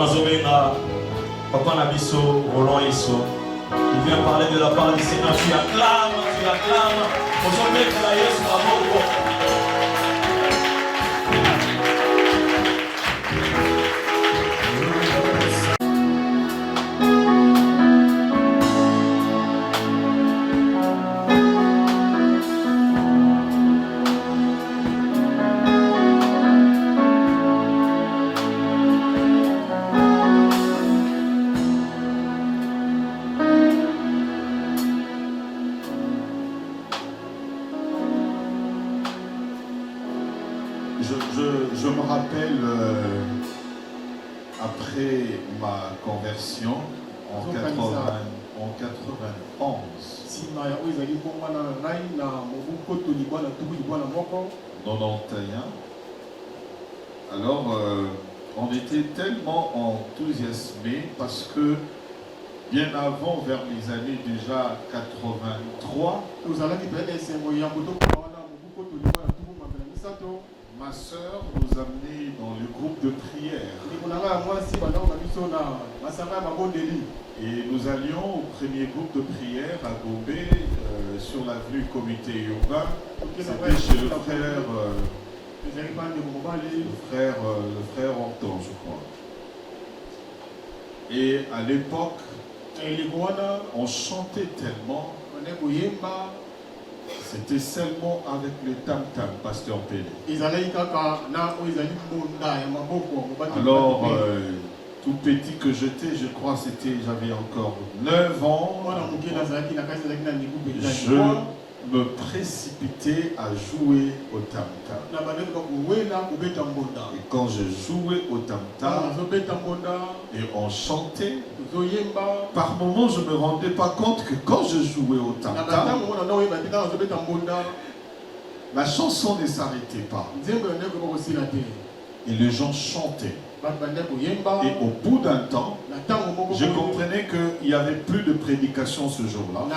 nazobenga Papa Nabiso, Roland Isso. Il vient parler de la part du Seigneur. Tu acclames. Aujourd'hui, la Yesu Maboko. Je me rappelle, après ma conversion en 91, alors on était tellement enthousiasmés parce que bien avant, vers les années déjà 83, ma soeur nous amenait dans le groupe de prière. Et nous allions au premier groupe de prière à Gombe, sur l'avenue Comité Urbain. C'était chez le frère Anton, je crois. Et à l'époque, on chantait tellement. C'était seulement avec le tam-tam, Pasteur Pélé. Alors, tout petit que j'étais, je crois que j'avais encore 9 ans. Je me précipitais à jouer au tam-tam. Et quand je jouais au tam-tam et on chantait, par moments je ne me rendais pas compte que quand je jouais au tam-tam, la chanson ne s'arrêtait pas. Et les gens chantaient. Et au bout d'un temps, je comprenais qu'il n'y avait plus de prédication ce jour-là.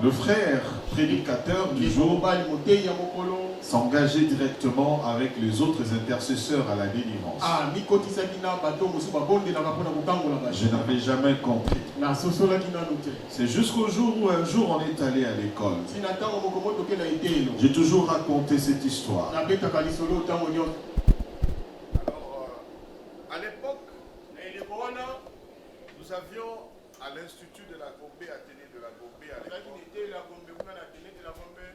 Le frère prédicateur du jour s'engageait directement avec les autres intercesseurs à la délivrance. Je n'avais jamais compris. C'est jusqu'au jour où un jour on est allé à l'école. J'ai toujours raconté cette histoire. À l'époque, nous avions à l'Institut de la Gombe, à Télé de la Gombe, il y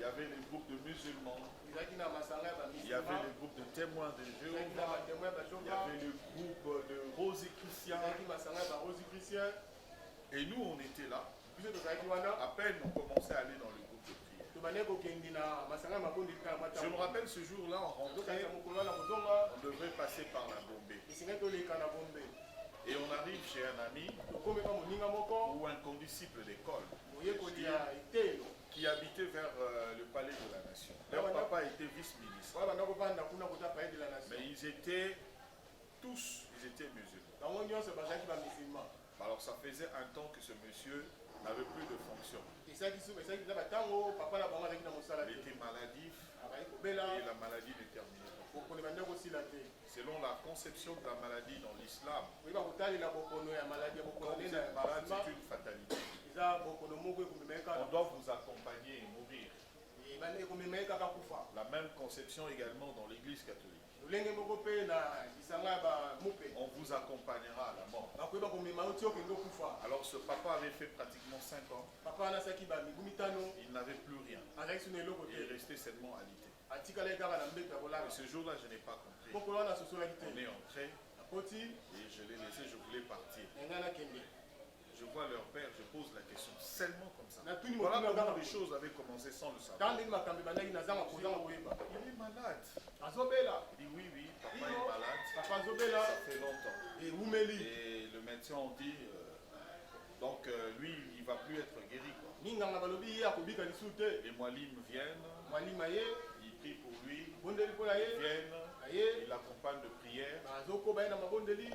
avait les groupes de musulmans, il y avait les groupes de témoins de Jéhovah, il y avait le groupe de rosés chrétiens. Et nous, on était là. À peine on commençait à aller dans le groupe de prière. Je me rappelle ce jour-là, on rentrait, on devrait passer par la Gombe. Et on arrive chez un ami ou un condisciple d'école qui habitait vers le palais de la nation. Leur papa était vice-ministre. Mais ils étaient musulmans. Alors ça faisait un temps que ce monsieur n'avait plus de fonction. Il était maladif et la maladie ne terminait pas. Selon la conception de la maladie dans l'islam, quand vous êtes malade, c'est une fatalité. On doit vous accompagner et mourir. La même conception également dans l'église catholique. On vous accompagnera à la mort. Alors ce papa avait fait pratiquement 5 ans. Il n'avait plus rien. Il est resté seulement alité. Et ce jour-là, je n'ai pas compris. On est entré et je l'ai laissé, je voulais partir. Je vois leur père, je pose la question seulement comme ça. Voilà comment les choses avaient commencé sans le savoir. Il est malade. Il dit oui, papa est malade. Ça fait longtemps. Et le médecin on dit, donc lui, il ne va plus être guéri. Les Mwalim viennent, ils prient pour lui, ils viennent, ils l'accompagnent de prière,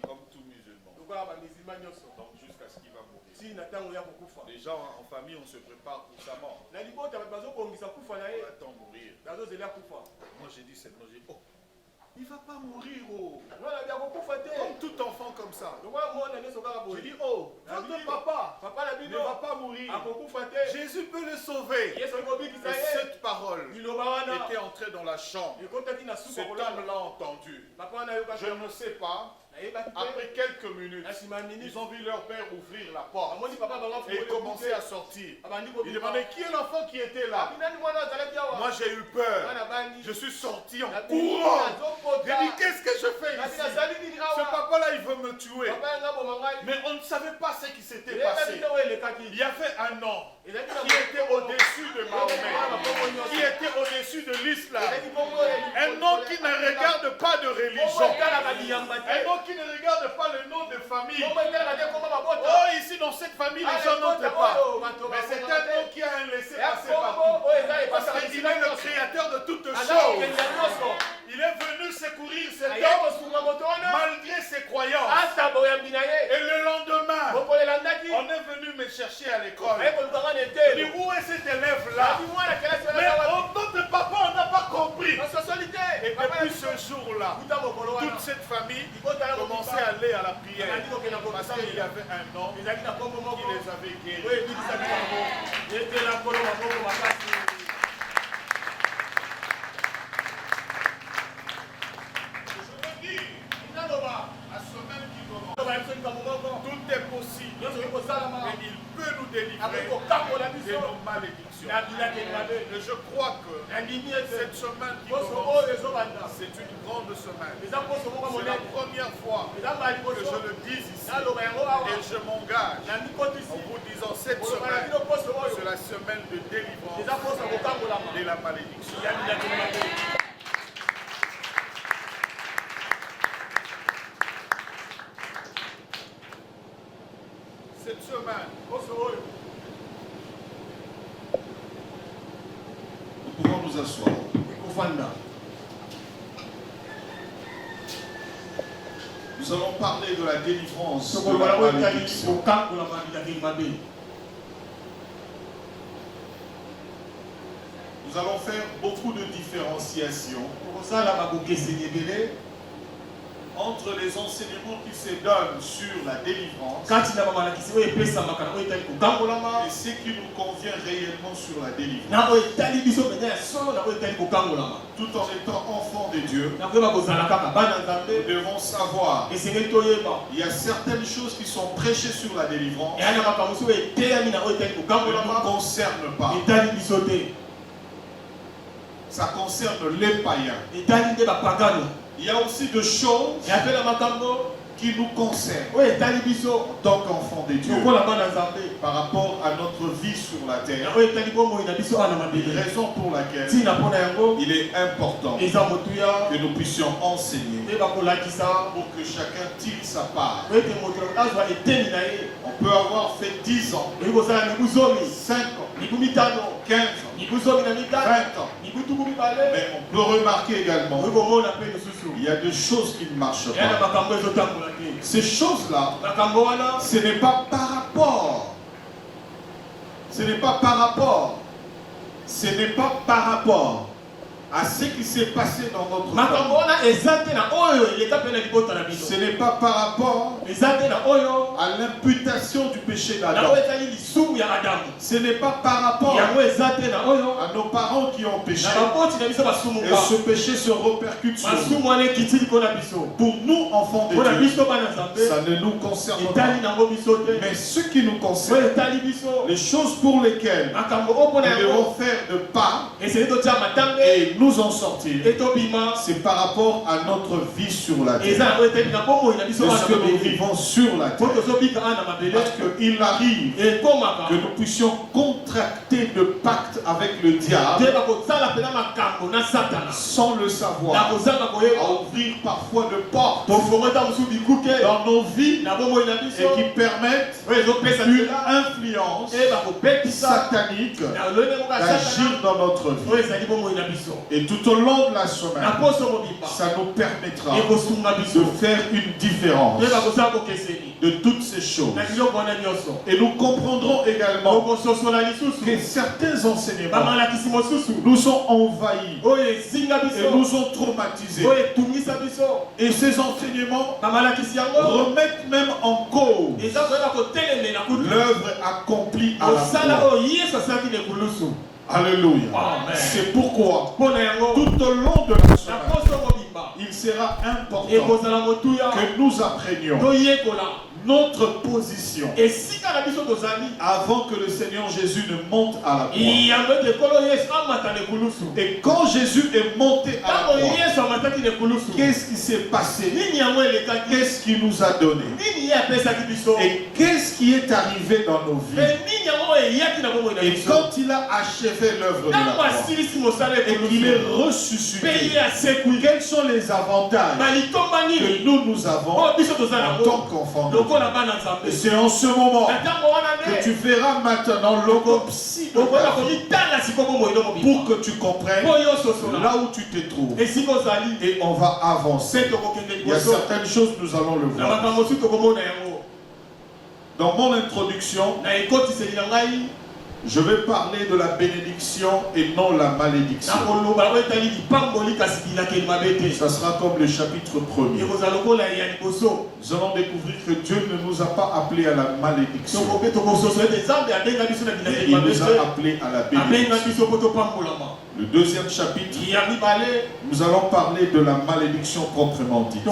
comme tout musulman. Donc jusqu'à ce qu'il va mourir. Déjà en famille, on se prépare pour sa mort. On attend mourir. Moi j'ai dit, oh, il ne va pas mourir. Oh. Comme tout enfant comme ça. Je dis, oh, votre papa ne va pas mourir. Jésus peut le sauver. Et cette parole était entrée dans la chambre. Cet homme l'a entendu. Je ne sais pas. Après quelques minutes, ils ont vu leur père ouvrir la porte et commencer à sortir. Ils demandaient qui est l'enfant qui était là. Moi j'ai eu peur. Je suis sorti en courant. J'ai dit qu'est-ce que je fais ici? Ce papa-là il veut me tuer. Mais on ne savait pas ce qui s'était passé. Il y avait un homme qui était au-dessus de Mahomet, qui était au-dessus de l'islam. Un homme qui ne regarde pas de religion. Un homme qui ne regarde pas le nom de famille. Oh, ici dans cette famille, les gens n'entrent pas. Mais c'est un homme qui a un laissez-passer partout. Parce qu'il est le créateur de toutes choses. Il est venu secourir cet homme malgré ses croyances. Et le lendemain, on est venu me chercher à l'école. Je dis, où est cet élève-là? Mais notre papa, on n'a pas compris. Et depuis ce jour-là, toute cette famille commençait à aller à la prière. Parce qu'il y avait un homme qui les avait guéris. La semaine qui commence, tout est possible. Et il peut nous délivrer de nos malédictions. Et je crois que cette semaine qui commence, c'est une grande semaine. C'est la première fois que je le dis ici. Et je m'engage en vous disant cette semaine, c'est la semaine de délivrance de la malédiction. Cette semaine, nous pouvons nous asseoir. Nous allons parler de la délivrance de la malédiction. Nous allons faire beaucoup de différenciation entre les enseignements qui se donnent sur la délivrance et ce qui nous convient réellement sur la délivrance. Tout en étant enfants de Dieu, nous devons savoir il y a certaines choses qui sont prêchées sur la délivrance qui ne nous concernent pas. Ça concerne les païens. Il y a aussi des choses qui nous concernent en tant qu'enfants de Dieu par rapport à notre vie sur la terre. Raison pour laquelle il est important que nous puissions enseigner pour que chacun tire sa part. On peut avoir fait 10 ans, 5 ans, 15 ans, 20 ans. Mais on peut remarquer également il y a des choses qui ne marchent pas. Ces choses-là, ce n'est pas par rapport. Ce n'est pas par rapport. Ce n'est pas par rapport à ce qui s'est passé dans notre vie. Ce n'est pas par rapport à l'imputation du péché d'Adam. Ce n'est pas par rapport à nos parents qui ont péché. Et ce péché se répercute sur nous. Pour nous, enfants de Dieu, ça ne nous concerne pas. Mais ce qui nous concerne, les choses pour lesquelles nous devons faire de pas et nous en sortir, c'est par rapport à notre vie sur la terre. C'est ce que nous vivons sur la terre. Parce qu'il arrive que nous puissions contracter de pacte avec le diable sans le savoir, à ouvrir parfois de portes dans nos vies et qui permettent une influence satanique d'agir dans notre vie. Et tout au long de la semaine, ça nous permettra de faire une différence de toutes ces choses. Et nous comprendrons également que certains enseignements nous ont envahis et nous ont traumatisés. Et ces enseignements remettent même en cause l'œuvre accomplie à la croix. Alléluia. C'est pourquoi tout au long de la semaine, il sera important que nous apprenions notre position avant que le Seigneur Jésus ne monte à la croix. Et quand Jésus est monté à la croix, qu'est-ce qui s'est passé? Qu'est-ce qu'il nous a donné? Et qu'est-ce qui est arrivé dans nos vies? Et quand il a achevé l'œuvre de la croix et qu'il est ressuscité, quels sont les avantages que nous avons en tant qu'enfants de Dieu? Et c'est en ce moment que tu feras maintenant l'autopsie de ta vie pour que tu comprennes là où tu te trouves. Et on va avancer. Il y a certaines choses, nous allons le voir. Dans mon introduction, je vais parler de la bénédiction et non la malédiction. Ça sera comme le chapitre 1er. Nous allons découvrir que Dieu ne nous a pas appelés à la malédiction. Et il nous a appelés à la bénédiction. Le deuxième chapitre, nous allons parler de la malédiction proprement dite.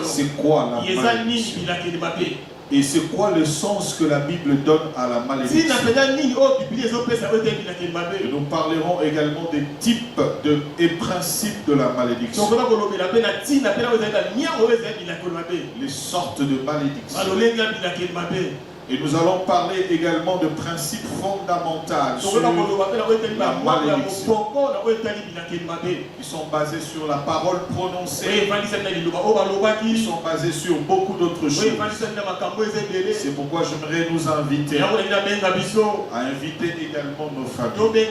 C'est quoi la malédiction? Et c'est quoi le sens que la Bible donne à la malédiction? Et nous parlerons également des types et principes de la malédiction. Les sortes de malédiction. Et nous allons parler également de principes fondamentaux sur la malédiction, qui sont basés sur la parole prononcée, qui sont basés sur beaucoup d'autres choses. C'est pourquoi j'aimerais nous inviter à inviter également nos familles.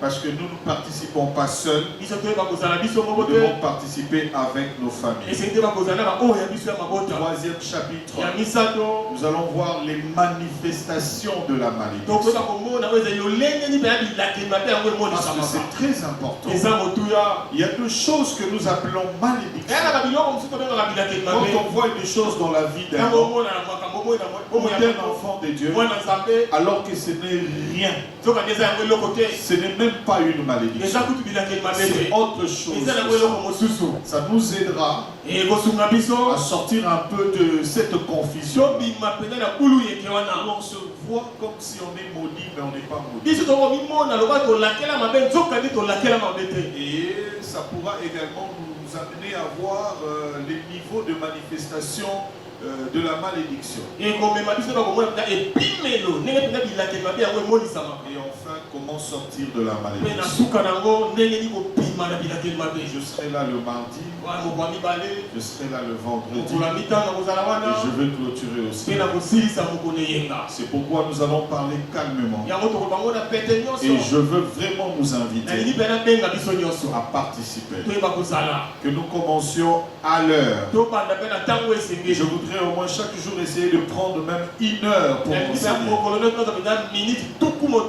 Parce que nous ne participons pas seuls, nous devons participer avec nos familles. Troisième chapitre, nous allons voir les manifestations de la malédiction. Parce que c'est très important. Il y a deux choses que nous appelons malédiction. Quand on voit des choses dans la vie d'un homme ou d'un enfant de Dieu, alors que ce n'est rien, ce n'est même pas une malédiction, c'est autre chose. Ça nous aidera à sortir un peu de cette confusion. On se voit comme si on est maudit, mais on n'est pas maudit. Et ça pourra également nous amener à voir les niveaux de manifestation de la malédiction. Et enfin, comment sortir de la malédiction. Je serai là le mardi, je serai là le vendredi, et je veux clôturer aussi. C'est pourquoi nous allons parler calmement. Et je veux vraiment nous inviter à participer. Que nous commencions à l'heure. Je voudrais au moins chaque jour essayer de prendre même 1 heure pour enseigner.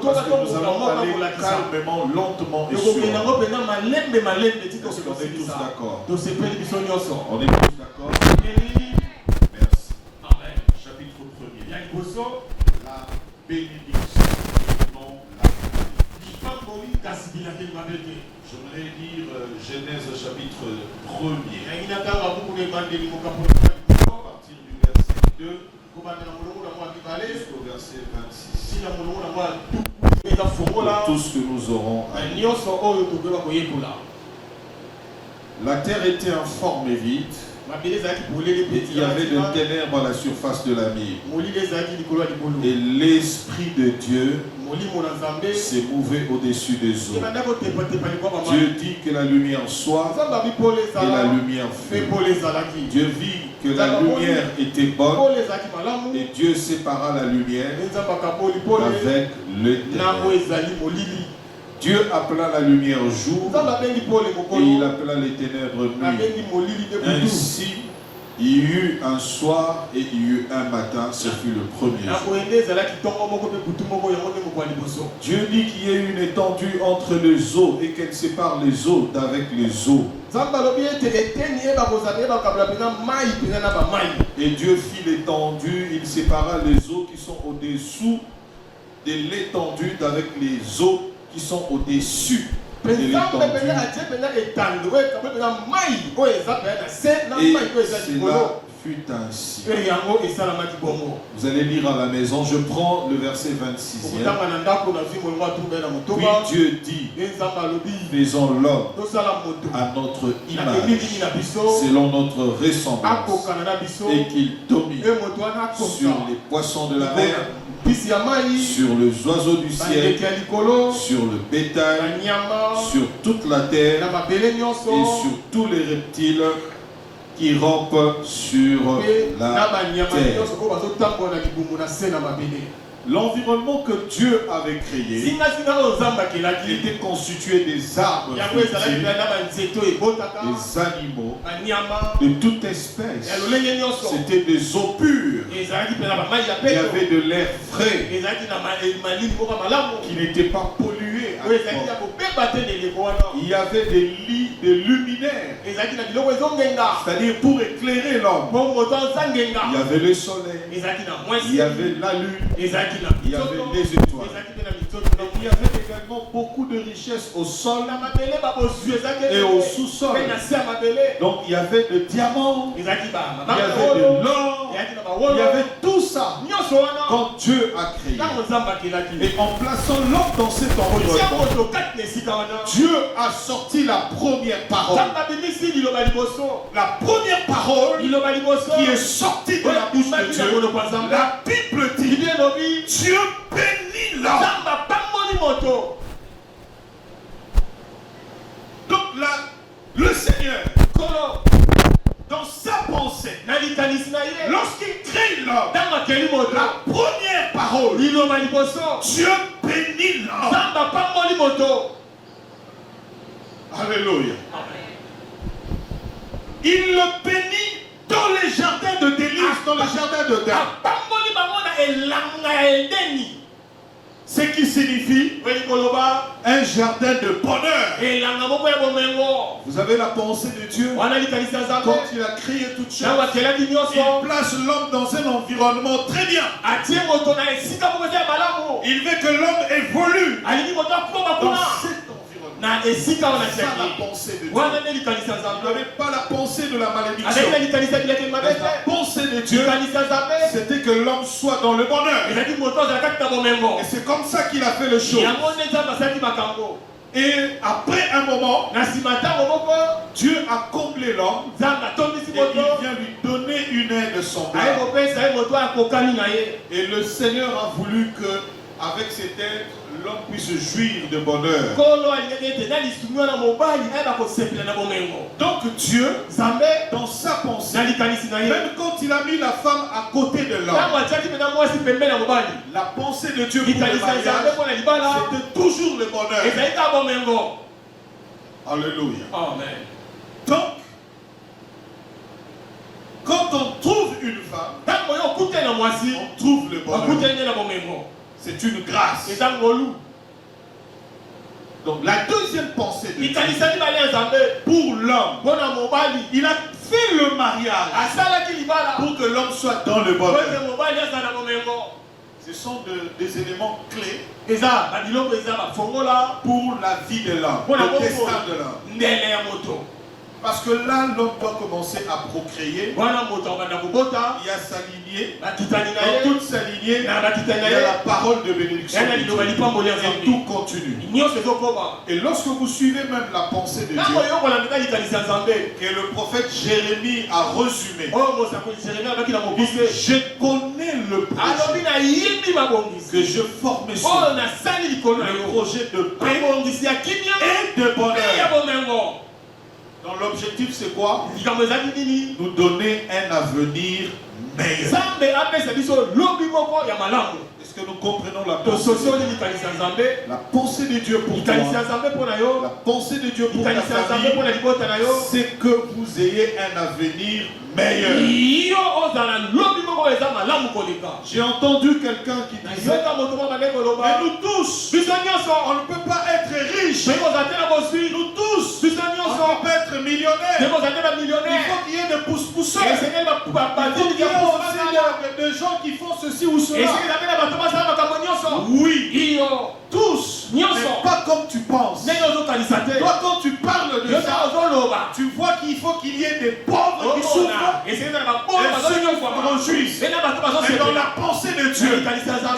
Parce que nous allons aller calmement, lentement et sûrement. Est-ce qu'on est tous d'accord? On est tous d'accord? Merci. Chapitre 1er. La bénédiction, non la malédiction. J'aimerais lire Genèse chapitre 1er. À partir du verset 2 jusqu'au verset 26. Pour tout ce que nous aurons à lire. La terre était informe et vide, et il y avait de ténèbres à la surface de la mer. Et l'Esprit de Dieu s'est mouvé au-dessus des eaux. Dieu dit que la lumière soit, et la lumière fut. Dieu vit que la lumière était bonne, et Dieu sépara la lumière avec le ténèbre. Dieu appela la lumière jour et il appela les ténèbres nuit. Ainsi, il y eut un soir et il y eut un matin, ce fut le premier jour. Dieu dit qu'il y a une étendue entre les eaux et qu'elle sépare les eaux d'avec les eaux. Et Dieu fit l'étendue, il sépara les eaux qui sont au-dessous de l'étendue d'avec les eaux qui sont au-dessus de l'étendue. Et cela fut ainsi. Vous allez lire à la maison, je prends le verset 26e. Puis Dieu dit, faisons l'homme à notre image, selon notre ressemblance, et qu'il domine sur les poissons de la mer, sur les oiseaux du ciel, sur le bétail, sur toute la terre et sur tous les reptiles qui rampent sur la terre. L'environnement que Dieu avait créé était constitué des arbres, des animaux, de toute espèce. C'était des eaux pures. Il y avait de l'air frais qui n'était pas pollué. Il y avait des lits de luminaires, c'est-à-dire pour éclairer l'homme. Il y avait le soleil, il y avait la lune, il y avait les étoiles. Il y avait également beaucoup de richesses au sol et au sous-sol. Donc il y avait des diamants, il y avait de l'or, il y avait tout ça quand Dieu a créé. Et en plaçant l'homme dans cet environnement, Dieu a sorti la première parole. La première parole qui est sortie de la bouche de Dieu. La Bible dit, Dieu bénit l'homme. Donc là, le Seigneur, dans sa pensée, lorsqu'il crée l'homme, la première parole, Dieu bénit l'homme. Alléluia. Il le bénit dans les jardins de délices, dans les jardins de deuil. Ce qui signifie un jardin de bonheur. Vous avez la pensée de Dieu. Quand il a créé toutes choses, il place l'homme dans un environnement très bien. Il veut que l'homme évolue dans cet environnement. C'est ça la pensée de Dieu. Vous n'avez pas la pensée de la malédiction. La pensée de Dieu, c'était que l'homme soit dans le bonheur. Et c'est comme ça qu'il a fait les choses. Et après un moment, Dieu a comblé l'homme et il vient lui donner une aide semblable. Et le Seigneur a voulu que, avec cette aide, l'homme puisse jouir de bonheur. Donc Dieu, dans sa pensée, même quand il a mis la femme à côté de l'homme, la pensée de Dieu pour le mariage, c'était toujours le bonheur. Alléluia. Amen. Donc, quand on trouve une femme, on trouve le bonheur. C'est une grâce. Donc la deuxième pensée de Dieu pour l'homme, il a fait le mariage pour que l'homme soit dans le bonheur. Ce sont des éléments clés pour la vie de l'homme, le destin de l'homme. Parce que là, l'homme doit commencer à procréer. Il y a sa lignée. Dans toute sa lignée, il y a la parole de bénédiction. Et tout continue. Et lorsque vous suivez même la pensée de Dieu, que le prophète Jérémie a résumé, je connais le projet que je formais sur le projet de paix et de bonheur. Donc l'objectif c'est quoi? Nous donner un avenir meilleur. Est-ce que nous comprenons la pensée de Dieu pour toi? La pensée de Dieu pour ta famille, c'est que vous ayez un avenir meilleur. J'ai entendu quelqu'un qui disait, mais nous tous, on ne peut pas être riche. Nous tous, on ne peut pas être millionnaires. Il faut qu'il y ait des pousse-pousseurs. Il faut qu'il y ait aussi des gens qui font ceci ou cela. Oui, tous, mais pas comme tu penses. Toi, quand tu parles de ça, tu vois qu'il faut qu'il y ait des pauvres qui souffrent et ceux qui réjouissent. Mais dans la pensée de Dieu,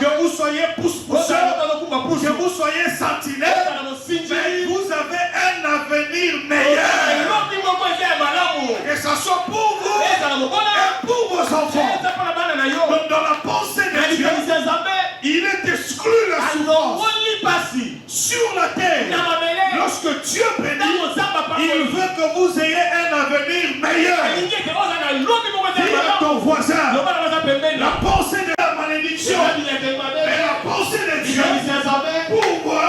que vous soyez pousse-pousseurs, que vous soyez sentinelles, mais vous avez un avenir meilleur. Que ce soit pour vous et pour vos enfants. Donc dans la pensée de Dieu, il est exclu la souffrance sur la terre. Lorsque Dieu bénit, il veut que vous ayez un avenir meilleur. Dis à ton voisin, la pensée de la malédiction et la pensée de Dieu pour moi,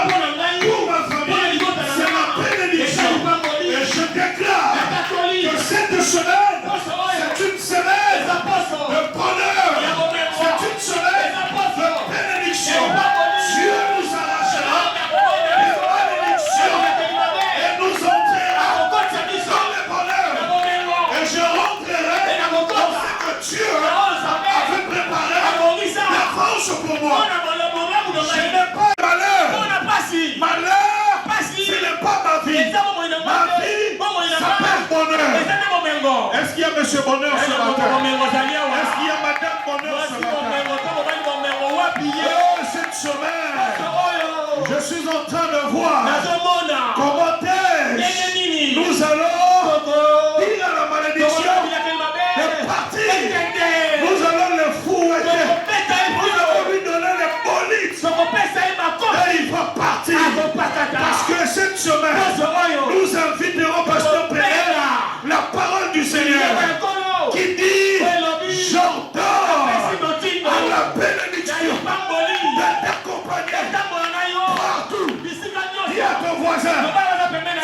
pour ma famille, c'est la bénédiction. Et je déclare que cette semaine, c'est une semaine de bonheur. C'est une semaine de bénédiction. Dieu nous arrachera des malédictions et nous entrera dans le bonheur. Et je rentrerai dans ce que Dieu avait préparé d'avance pour moi. Je n'ai pas de malheur. Malheur, ce n'est pas ma vie. Ma vie s'appelle bonheur. Est-ce qu'il y a monsieur bonheur ce matin? Est-ce qu'il y a madame bonheur ce matin? Cette semaine, je suis en train de voir comment nous allons dire à la malédiction de partir. Nous allons le fouetter. Nous allons lui donner les bolides. Et il va partir. Parce que cette semaine, nous inviterons Pasteur Pereira, la parole du Seigneur, qui dit, j'entends à la bénédiction d'être accompagné partout. Dis à ton voisin,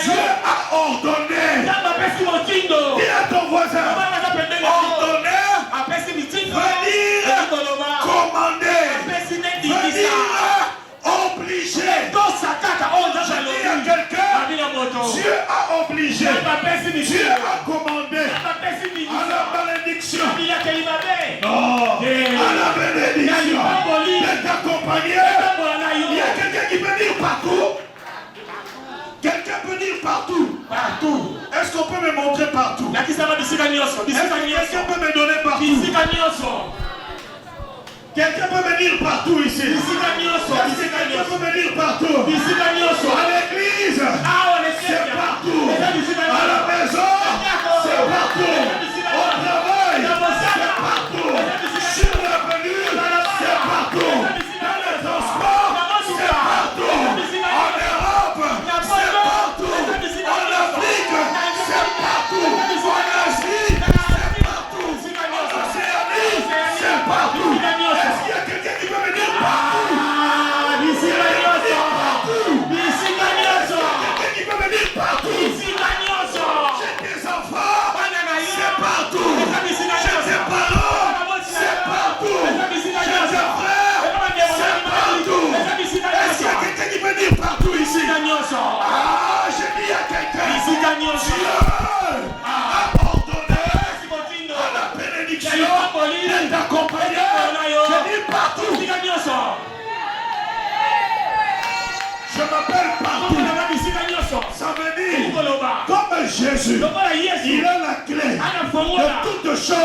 Dieu a ordonné. Dis à ton voisin, ordonné, venir commander, venir obliger. Je dis à quelqu'un, Dieu a obligé, Dieu a commandé à la malédiction. Non, à la bénédiction d'être accompagné. Il y a quelqu'un qui peut dire partout. Quelqu'un peut dire partout. Partout. Est-ce qu'on peut me montrer partout? Est-ce que quelqu'un peut me donner partout? Quelqu'un peut me dire partout ici. Est-ce que quelqu'un peut me dire partout? À l'église, c'est partout. À la maison, c'est partout. Au travail, c'est partout. Sur l'avenue, c'est partout. Dans les transports, c'est partout. En Europe, c'est partout. En Afrique, c'est partout. En Asie, c'est partout. En Océanie, c'est partout. Est-ce qu'il y a quelqu'un qui peut me dire partout? Quelqu'un qui peut me dire partout? J'ai des enfants, c'est partout. J'ai des parents, c'est partout. J'ai des frères, c'est partout. Est-ce qu'il y a quelqu'un qui peut dire partout ici? Ah, j'ai dit à quelqu'un, Dieu a ordonné à la bénédiction d'être accompagné. J'ai dit partout. Je m'appelle partout. Ça veut dire, comme Jésus, il a la clé de toutes choses.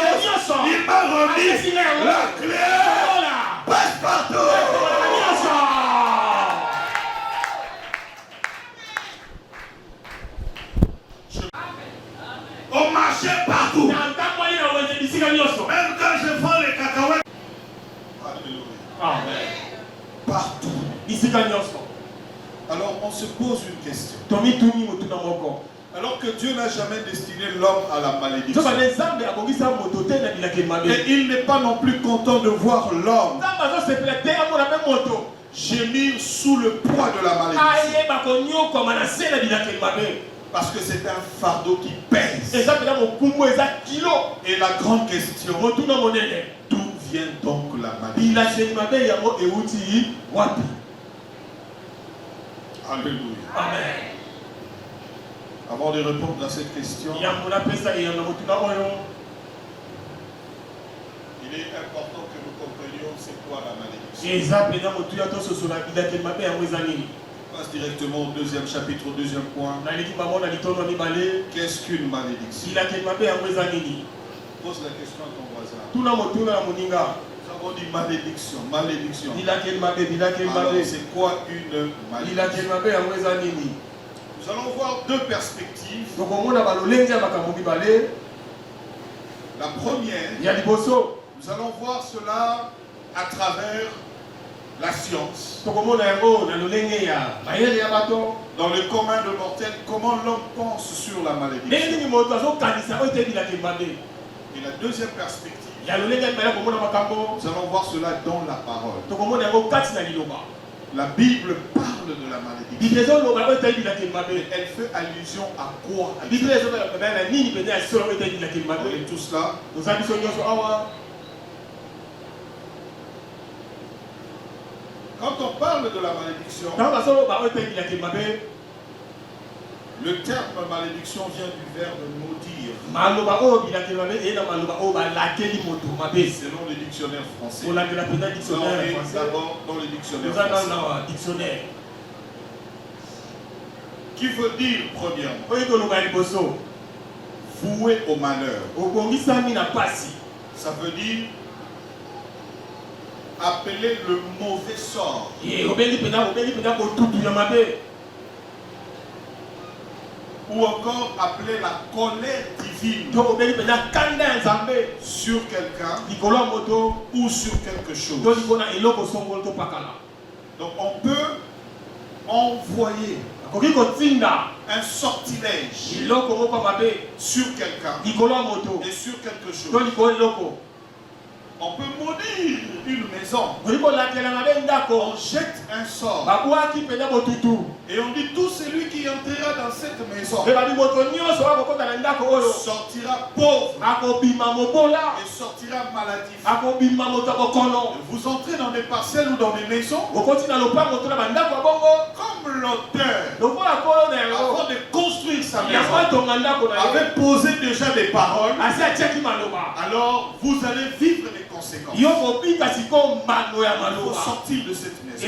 Il m'a remis la clé. Passe partout. On marchait partout. Même quand je vends les cacahuètes. Alléluia. Partout. Alors on se pose une question. Alors que Dieu n'a jamais destiné l'homme à la malédiction. Et il n'est pas non plus content de voir l'homme gémir sous le poids de la malédiction. Parce que c'est un fardeau qui pèse. Et la grande question, d'où vient donc la malédiction? Alléluia. Amen. Avant de répondre à cette question, il est important que nous comprenions c'est quoi la malédiction. On passe directement au deuxième chapitre, au deuxième point. Qu'est-ce qu'une malédiction? Pose la question à ton voisin. Nous avons dit malédiction, malédiction. Alors c'est quoi une malédiction? Nous allons voir deux perspectives. La première, nous allons voir cela à travers la science. Dans le commun de mortel, comment l'homme pense sur la malédiction. Et la deuxième perspective, nous allons voir cela dans la parole. La Bible parle de la malédiction. Elle fait allusion à quoi? Et tout cela. Quand on parle de la malédiction, le terme malédiction vient du verbe maudire. Selon le dictionnaire français. D'abord dans le dictionnaire français. Qui veut dire premièrement voué au malheur. Ça veut dire appeler le mauvais sort. Ou encore appeler la colère divine sur quelqu'un ou sur quelque chose. Donc on peut envoyer un sortilège sur quelqu'un et sur quelque chose. On peut maudire une maison. On jette un sort. Et on dit tout celui qui entrera dans cette maison sortira pauvre et sortira maladif. Vous entrez dans des parcelles ou dans des maisons. Comme l'auteur, avant de construire sa maison, avait posé déjà des paroles. Alors vous allez vivre les conséquences. Il faut sortir de cette maison.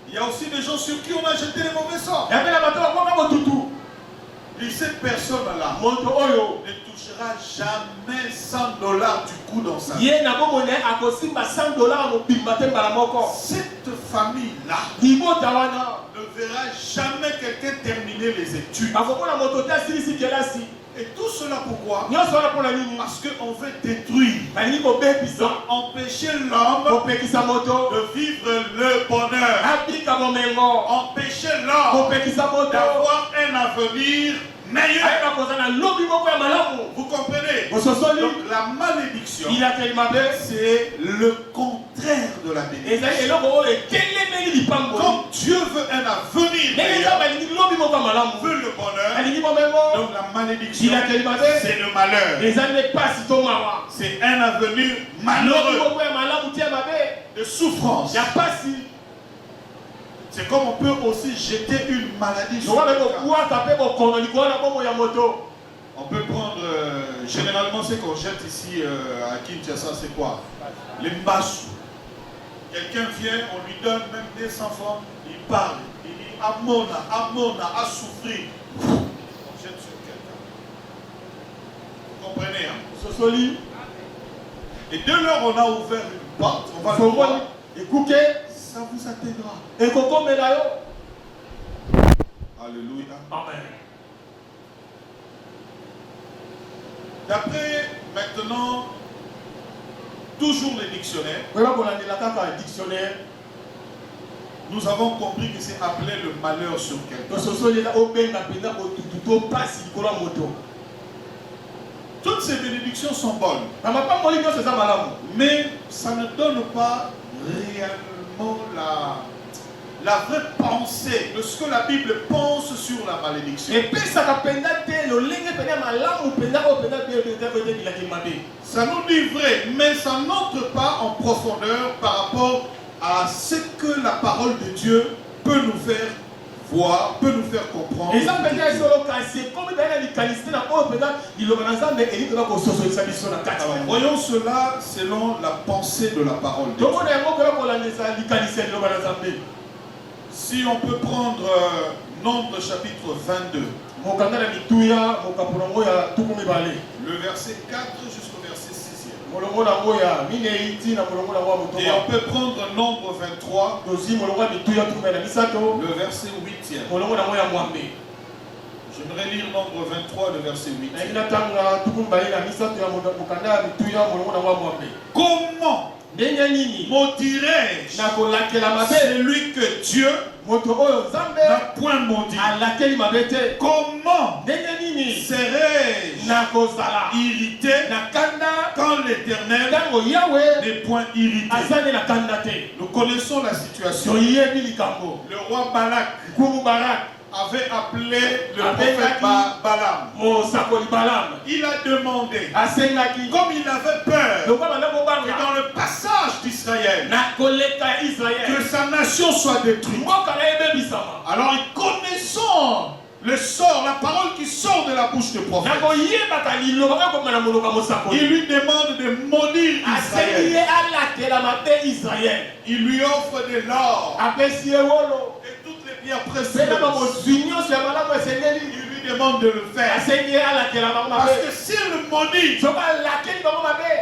Il y a aussi des gens sur qui on a jeté les mauvais sorts. Et cette personne-là ne touchera jamais $100 du coup dans sa vie. Cette famille-là ne verra jamais quelqu'un terminer les études. Et tout cela pourquoi? Parce qu'on veut détruire, empêcher l'homme de vivre le bonheur, empêcher l'homme d'avoir un avenir meilleur. Vous comprenez? Donc la malédiction, c'est le contraire de la bénédiction. Quand Dieu veut un avenir meilleur, veut le bonheur, donc la malédiction, c'est le malheur. C'est un avenir malheureux, de souffrance. C'est comme on peut aussi jeter une maladie sur quelqu'un. On peut prendre, généralement ce qu'on jette ici à Kinshasa, c'est quoi? Les mbassous. Quelqu'un vient, on lui donne même 200 francs, il parle, il dit Amona, Amona, a souffrir. On jette sur quelqu'un. Vous comprenez, hein? Et dès lors on a ouvert une porte, on va le voir. Ça vous atteindra. Alléluia. Amen. D'après maintenant, toujours les dictionnaires, nous avons compris que c'est appelé le malheur sur quelqu'un. Toutes ces bénédictions sont bonnes, mais ça ne donne pas réellement la vraie pensée de ce que la Bible pense sur la malédiction. Ça nous dit vrai, mais ça n'entre pas en profondeur par rapport à ce que la parole de Dieu peut nous faire voir, peut nous faire comprendre. Alors, voyons cela selon la pensée de la parole de Dieu. Si on peut prendre Nombre chapitre 22, le verset 4 jusqu'au verset 6e. Et on peut prendre Nombre 23, le verset 8e. J'aimerais lire Nombre 23, le verset 8. Comment maudirais-je celui que Dieu n'a point maudit? Comment serais-je irrité quand l'Éternel n'est point irrité? Nous connaissons la situation. Le roi Balak avait appelé le prophète Balaam. Il a demandé, comme il avait peur que dans le passage d'Israël, que sa nation soit détruite. Alors, connaissant le sort, la parole qui sort de la bouche du prophète, il lui demande de maudire Israël. Il lui offre de l'or et toutes les biens précieuses. Il lui demande de le faire. Parce que s'il le maudit,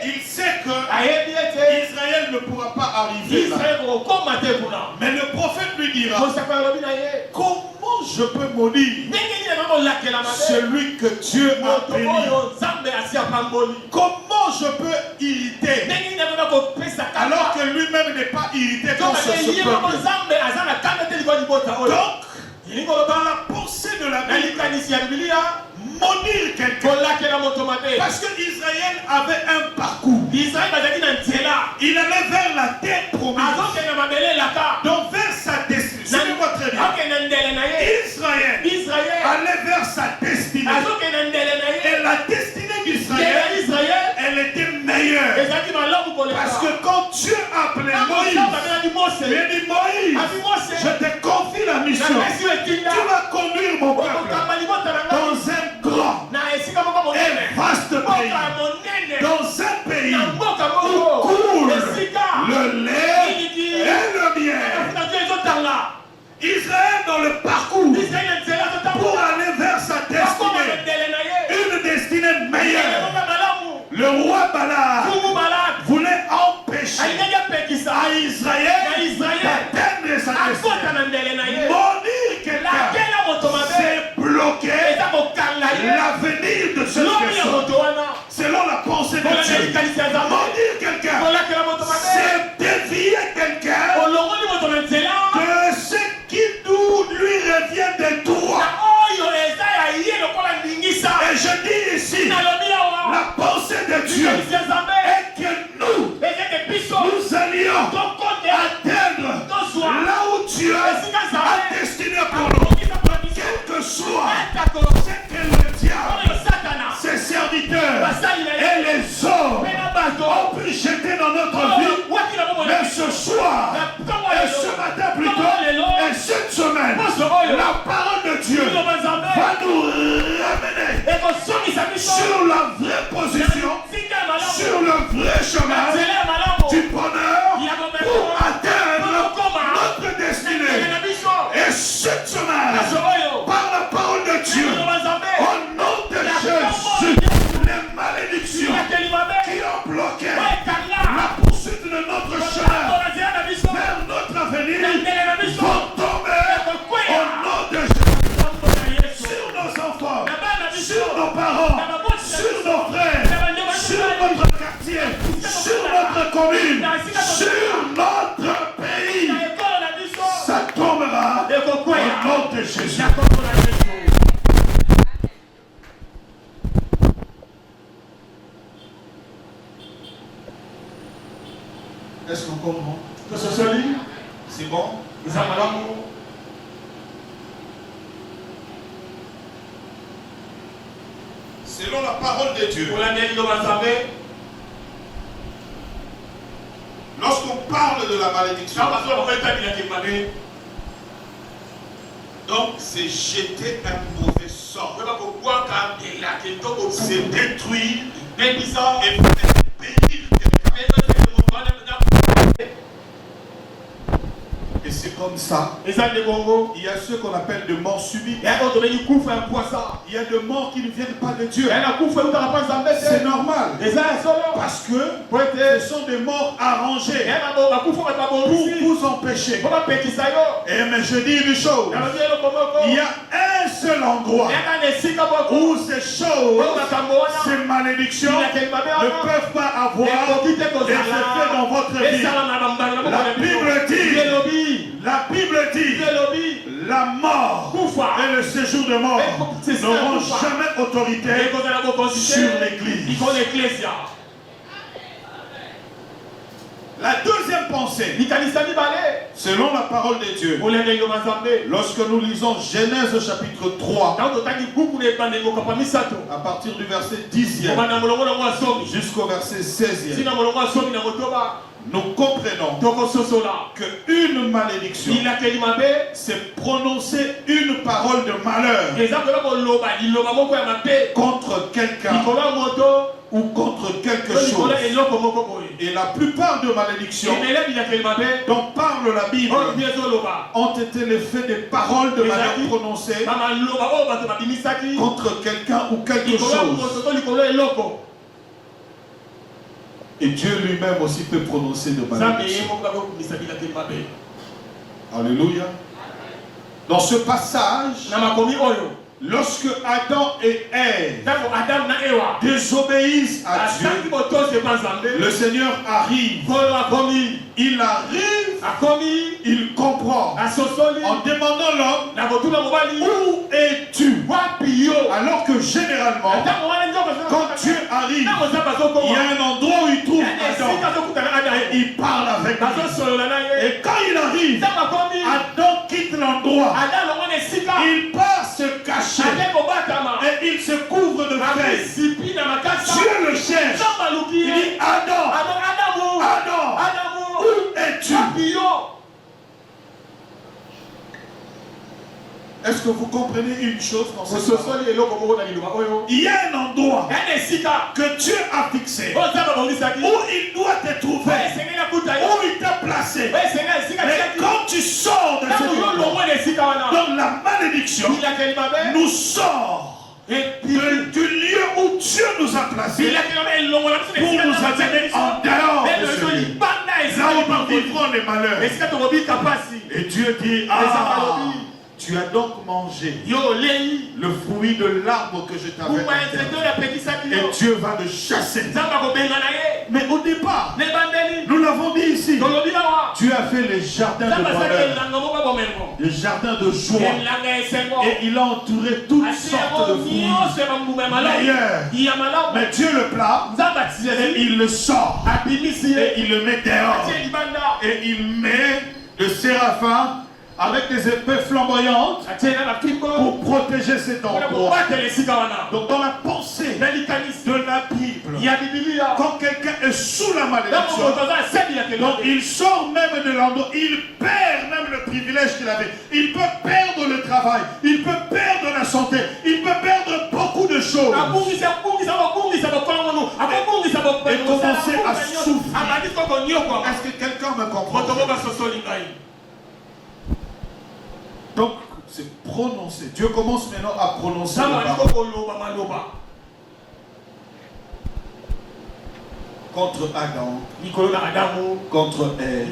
il sait que Israël ne pourra pas arriver là. Mais le prophète lui dira, comment je peux maudire celui que Dieu a béni? Comment je peux irriter alors que lui-même n'est pas irrité contre ce peuple? Donc, dans la pensée de la Bible, maudire quelqu'un, parce que Israël avait un parcours. Il allait vers la terre promise, donc vers sa destinée. Suivez-moi très bien. Israël allait vers sa destinée. Et la destinée d'Israël, elle était meilleure. Parce que quand Dieu a appelé Moïse, il a dit Moïse, je te confie la mission. Tu vas conduire mon peuple dans un grand et vaste pays. Dans un pays où coule le lait et le miel. Israël dans le parcours pour aller vers sa destinée, une destinée meilleure. Le roi Balak voulait empêcher à Israël d'atteindre sa destinée. Maudire quelqu'un, c'est bloquer l'avenir de cette personne. Selon la pensée de Dieu, maudire quelqu'un, c'est dévier quelqu'un de ce qui lui revient des droits. Et je dis ici, la pensée de Dieu est que nous allions atteindre là où Dieu a destiné pour nous. Quel que soit ce que le diable, ses serviteurs et les hommes ont pu jeter dans notre vie, mais ce soir, et ce matin plutôt, et cette semaine, la parole de Dieu va nous ramener sur la vraie position, sur le vrai chemin du bonheur pour atteindre notre destinée. Et cette semaine, par la parole de Dieu, au nom de Jésus, les malédictions qui ont bloqué la poursuite de notre chemin vers notre avenir vont tomber au nom de Jésus. Sur nos enfants, sur nos parents, sur nos frères, sur notre quartier, sur notre commune, sur notre pays. Jésus. Est-ce qu'on comprend? C'est bon? Selon la parole de Dieu, lorsqu'on parle de la malédiction, donc c'est jeter un mauvais sort, c'est détruire et faire périr quelqu'un. Et c'est comme ça. Il y a ce qu'on appelle de morts subites. Il y a de morts qui ne viennent pas de Dieu. C'est normal. Parce que ce sont des morts arrangées pour vous empêcher. Et mais je dis une chose. Il y a un seul endroit où ces choses, ces malédictions ne peuvent pas avoir effet dans votre vie. La Bible dit, la mort et le séjour de mort n'auront jamais autorité sur l'Église. La deuxième pensée, selon la parole de Dieu, lorsque nous lisons Genèse chapitre 3, à partir du verset 10e jusqu'au verset 16e, nous comprenons qu'une malédiction, c'est prononcer une parole de malheur contre quelqu'un ou contre quelque chose. Et la plupart de malédictions dont parle la Bible ont été l'effet des paroles de malheur prononcées contre quelqu'un ou quelque chose. Et Dieu lui-même aussi peut prononcer de malédictions. Alléluia. Dans ce passage, lorsque Adam et Ève désobéissent à Dieu, le Seigneur arrive. Il arrive, il comprend. En demandant l'homme, où es-tu? Alors que généralement, quand Dieu arrive, il y a un endroit où il trouve Adam. Et il parle avec lui. Et quand il arrive, Adam quitte l'endroit. Il part se cacher. Et il se couvre de feuilles. Dieu le cherche. Il dit Adam, où es-tu? Est-ce que vous comprenez une chose dans ce parole? Il y a un endroit que Dieu a fixé où il doit te trouver, où il t'a placé. Mais quand tu sors de cet endroit, donc la malédiction nous sort du lieu où Dieu nous a placés pour nous amener en dehors de ce lieu. Là où nous vivrons les malheurs. Et Dieu dit, tu as donc mangé le fruit de l'arbre que je t'avais interdit. Et Dieu va le chasser. Mais au départ, nous l'avons dit ici, Dieu a fait les jardins de bonheur, les jardins de joie. Et il a entouré toutes sortes de fruits meilleurs. Mais Dieu le plante et il le sort. Et il le met dehors. Et il met le séraphin avec des épées flamboyantes pour protéger cet endroit. Donc dans la pensée de la Bible, quand quelqu'un est sous la malédiction, donc il sort même de l'endroit, il perd même le privilège qu'il avait. Il peut perdre le travail, il peut perdre la santé, il peut perdre beaucoup de choses. Et commencer à souffrir. Est-ce que quelqu'un me comprend? Donc, c'est prononcer. Dieu commence maintenant à prononcer contre Adam, contre Ève.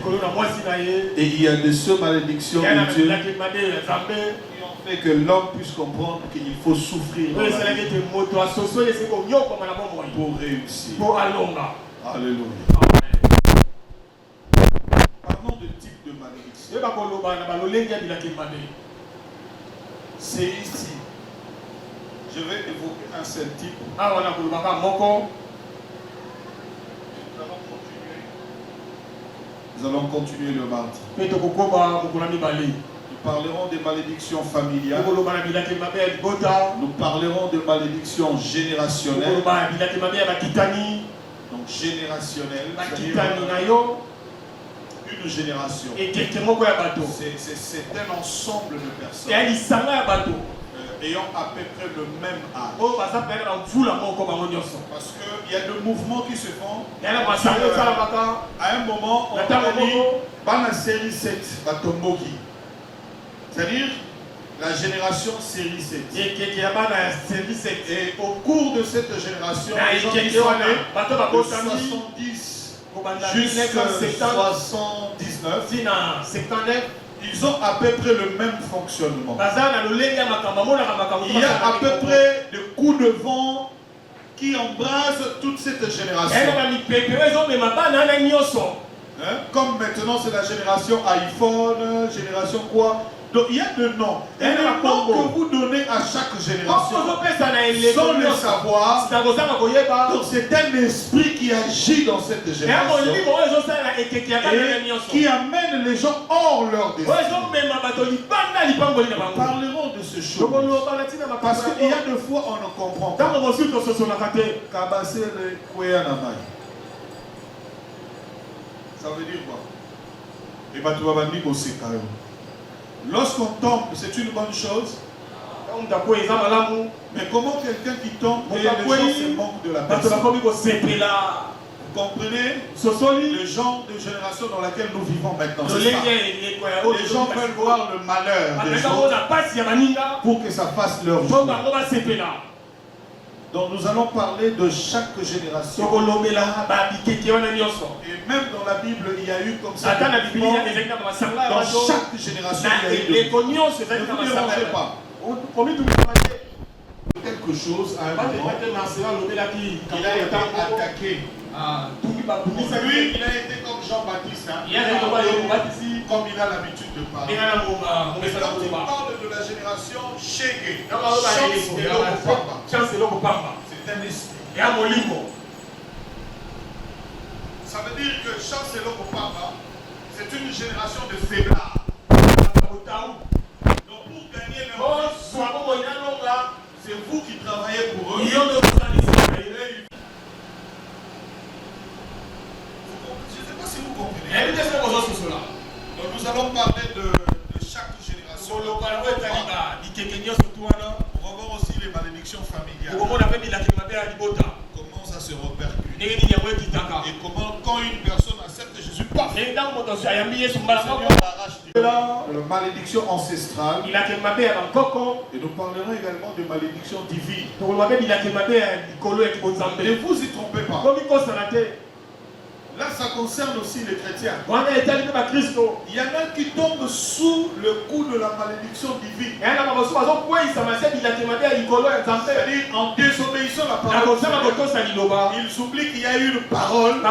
Et il y a de ces malédictions de Dieu qui ont fait que l'homme puisse comprendre qu'il faut souffrir pour réussir. Alléluia. Parlons de type de malédiction. C'est ici. Je vais évoquer un seul type. Nous allons continuer le mardi. Nous parlerons des malédictions familiales. Nous parlerons de malédictions générationnelles. Donc générationnelles. Une génération. C'est un ensemble de personnes ayant à peu près le même âge. Parce qu'il y a des mouvements qui se font. À un moment, on a dit Bana série 7, Batomboki. C'est-à-dire la génération série 7. Et au cours de cette génération, les gens qui sont nés de 70 jusqu'à 79, ils ont à peu près le même fonctionnement. Il y a à peu près des coups de vent qui embrasent toute cette génération. Comme maintenant c'est la génération iPhone, génération quoi. Donc il y a des noms. Et les noms que vous donnez à chaque génération, sans le savoir, donc c'est un esprit qui agit dans cette génération et qui amène les gens hors leur destin. Parlerons de ce chose. Parce qu'il y a des fois on ne comprend pas. Ça veut dire quoi? Lorsqu'on tombe, c'est une bonne chose. Mais comment quelqu'un qui tombe et les gens se moquent de la personne? Vous comprenez le genre de génération dans laquelle nous vivons maintenant? Les gens veulent voir le malheur des gens pour que ça fasse leur joie. Donc nous allons parler de chaque génération. Et même dans la Bible, il y a eu comme ça. Dans chaque génération, il y a eu ne vous dérangez pas. Quelque chose à un moment, il a été attaqué. Lui, il a été comme Jean-Baptiste. Comme il a l'habitude de parler. Mais quand il parle de la génération Shege, c'est un esprit. Ça veut dire que Chancelo Kopamba, c'est une génération de faiblards. Donc pour gagner leur vie, c'est vous qui travaillez pour eux. Je ne sais pas si vous comprenez. Donc nous allons parler de chaque génération. On va voir aussi les malédictions familiales. Comment ça se repercute. Et comment quand une personne accepte Jésus, paf, le Seigneur arrache la malédiction ancestrale. Et nous parlerons également de malédiction divine. Ne vous y trompez pas. Là, ça concerne aussi les chrétiens. Il y en a qui tombent sous le coup de la malédiction divine. C'est-à-dire en désobéissant à la parole, ils oublient qu'il y a une parole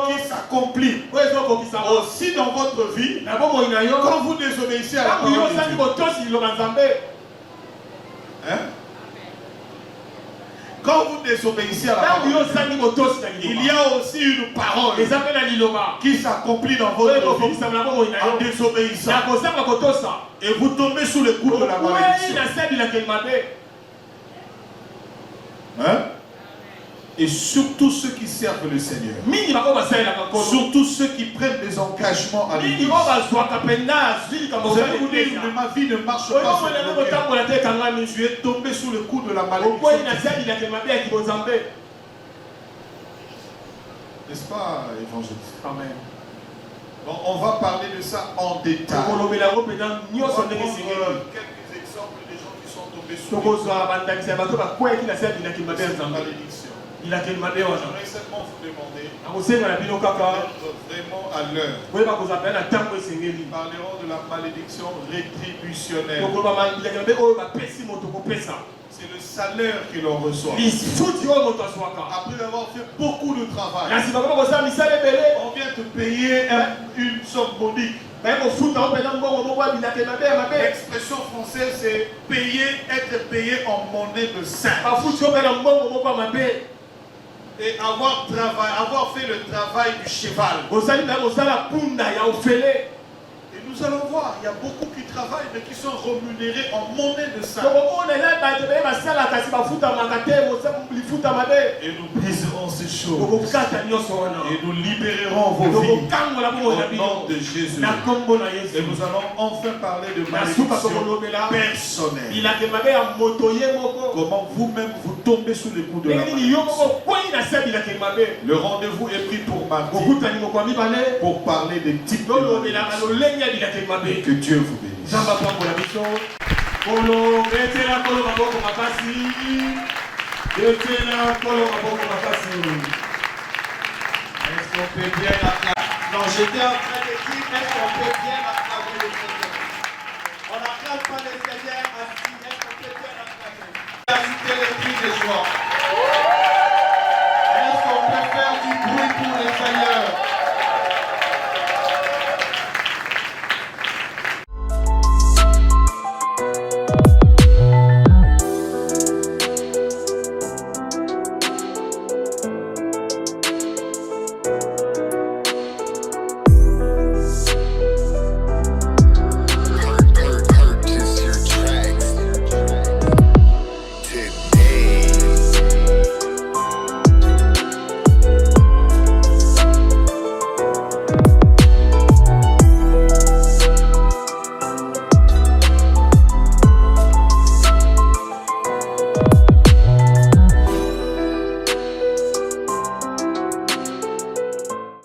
qui s'accomplit aussi dans votre vie quand vous désobéissez à la parole de Dieu. Hein? Quand vous désobéissez à la parole, il y a aussi une parole qui s'accomplit dans votre vie en désobéissant. Et vous tombez sous le coup de la malédiction. Hein? Et surtout ceux qui servent le Seigneur. Surtout ceux qui prennent des engagements à l'église. Vous allez vous dire, mais ma vie ne marche pas. Je suis tombé sous le coup de la malédiction. N'est-ce pas, évangéliste? Amen. Bon, on va parler de ça en détail. On va prendre quelques exemples des gens qui sont tombés sous cette malédiction. J'aimerais seulement vous demander d'être vraiment à l'heure. Nous parlerons de la malédiction rétributionnelle. C'est le salaire que l'on reçoit. Après avoir fait beaucoup de travail, on vient te payer une somme modique. L'expression française c'est payer, être payé en monnaie de sang. Et avoir fait le travail du cheval. Et nous allons voir, il y a beaucoup qui travaillent mais qui sont rémunérés en monnaie de sang. Et nous briserons ces choses. Et nous libérerons vos vies au nom de Jésus. Et nous allons enfin parler de malédiction personnelle. Comment vous-même vous tombez sous les coups de la malédiction. Le rendez-vous est pris pour mardi pour parler des types de malédiction. Que Dieu vous bénisse. Est-ce qu'on peut bien acclamer? Non, j'étais en train de dire, est-ce qu'on peut bien acclamer le Seigneur? On n'acclame pas le Seigneur